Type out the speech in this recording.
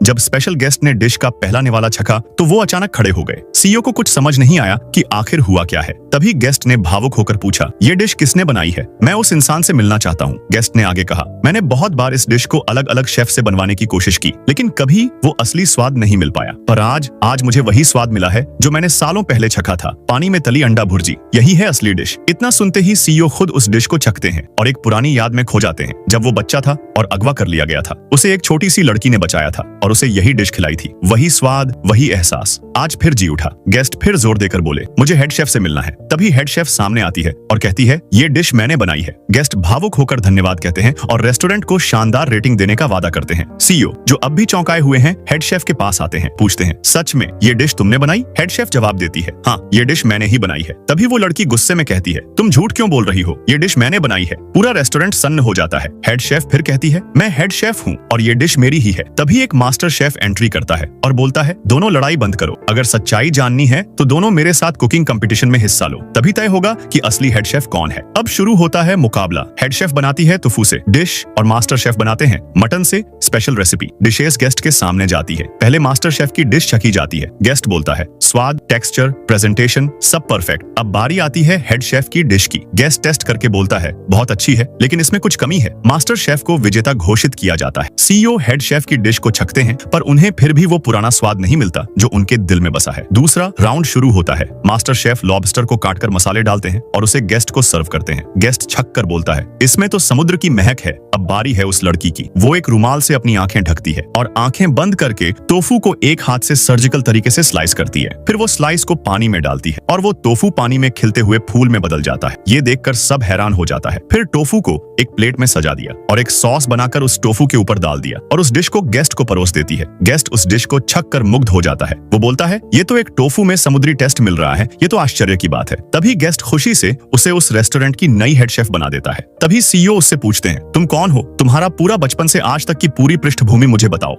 जब special guest ने dish का पहला निवाला छका तो वो अचानक खड़े हो गए। सीईओ को कुछ समझ नहीं आया कि आखिर हुआ क्या है। तभी गेस्ट ने भावुक होकर पूछा, ये डिश किसने बनाई है? मैं उस इंसान से मिलना चाहता हूँ। गेस्ट ने आगे कहा, मैंने बहुत बार इस डिश को अलग अलग शेफ से बनवाने की कोशिश की, लेकिन कभी वो असली स्वाद नहीं मिल पाया। पर आज मुझे वही स्वाद मिला है जो मैंने सालों पहले छका था, पानी में तली अंडा भुर्जी। यही है असली डिश। इतना सुनते ही सीईओ खुद उस डिश को चखते हैं और एक पुरानी याद में खो जाते हैं। जब वो बच्चा था और अगवा कर लिया गया था, उसे एक छोटी सी लड़की ने बचाया था और उसे यही डिश खिलाई थी। वही स्वाद, वही एहसास आज फिर जी उठा। गेस्ट फिर जोर देकर बोले, मुझे हेड शेफ से मिलना है। तभी हेड शेफ सामने आती है और कहती है, ये डिश मैंने बनाई है। गेस्ट भावुक होकर धन्यवाद कहते हैं और रेस्टोरेंट को शानदार रेटिंग देने का वादा करते हैं। सीईओ, जो अब भी चौंकाए हुए हैं, हेड शेफ के पास आते हैं, पूछते हैं, सच में ये डिश तुमने बनाई? हेड शेफ जवाब देती है, हाँ, ये डिश मैंने ही बनाई है। तभी वो लड़की गुस्से में कहती है, तुम झूठ क्यों बोल रही हो? ये डिश मैंने बनाई है। पूरा रेस्टोरेंट सन्न हो जाता है। हेड शेफ फिर कहती है, मैं हेड शेफ हूँ और ये डिश मेरी ही है। तभी एक मास्टर शेफ एंट्री करता है और बोलता है, दोनों लड़ाई बंद करो। अगर सच्चाई जाननी है तो दोनों मेरे साथ कुकिंग कंपटीशन में हिस्सा लो, तभी तय होगा कि असली हेड शेफ कौन है। अब शुरू होता है मुकाबला। हेड शेफ बनाती है टोफू से डिश और मास्टर शेफ बनाते हैं मटन से स्पेशल रेसिपी। डिशेस गेस्ट के सामने जाती है। पहले मास्टर शेफ की डिश छकी जाती है। गेस्ट बोलता है, स्वाद, टेक्सचर, प्रेजेंटेशन सब परफेक्ट। अब बारी आती है हेड शेफ की डिश की। गेस्ट टेस्ट करके बोलता है, बहुत अच्छी है, लेकिन इसमें कुछ कमी है। मास्टर शेफ को विजेता घोषित किया जाता है। सीईओ हेड शेफ की डिश को छकते हैं, पर उन्हें फिर भी वो पुराना स्वाद नहीं मिलता जो उनके दिल में बसा है। दूसरा राउंड शुरू होता है। मास्टर शेफ लॉबस्टर को काटकर मसाले डालते हैं और उसे गेस्ट को सर्व करते हैं। गेस्ट छक कर बोलता है, इसमें तो समुद्र की महक है। अब बारी है उस लड़की की। वो एक रुमाल से अपनी आंखें ढकती है और आंखें बंद करके टोफू को एक हाथ से सर्जिकल तरीके से स्लाइस करती है। फिर वो स्लाइस को पानी में डालती है और वो टोफू पानी में खिलते हुए फूल में बदल जाता है। ये देखकर सब हैरान हो जाता है। फिर टोफू को एक प्लेट में सजा दिया और एक सॉस बनाकर उस टोफू के ऊपर डाल दिया और उस डिश को गेस्ट को परोस देती है। गेस्ट उस डिश को छक कर मुग्ध हो जाता है। वो बोलता है, ये तो एक टोफू में समुद्री टेस्ट मिल रहा है, ये तो आश्चर्य की बात है। तभी गेस्ट खुशी से उसे उस रेस्टोरेंट की नई हेड शेफ बना देता है। तभी सीईओ उससे पूछते हैं, तुम कौन हो? तुम्हारा पूरा बचपन से आज तक की पूरी पृष्ठभूमि मुझे बताओ।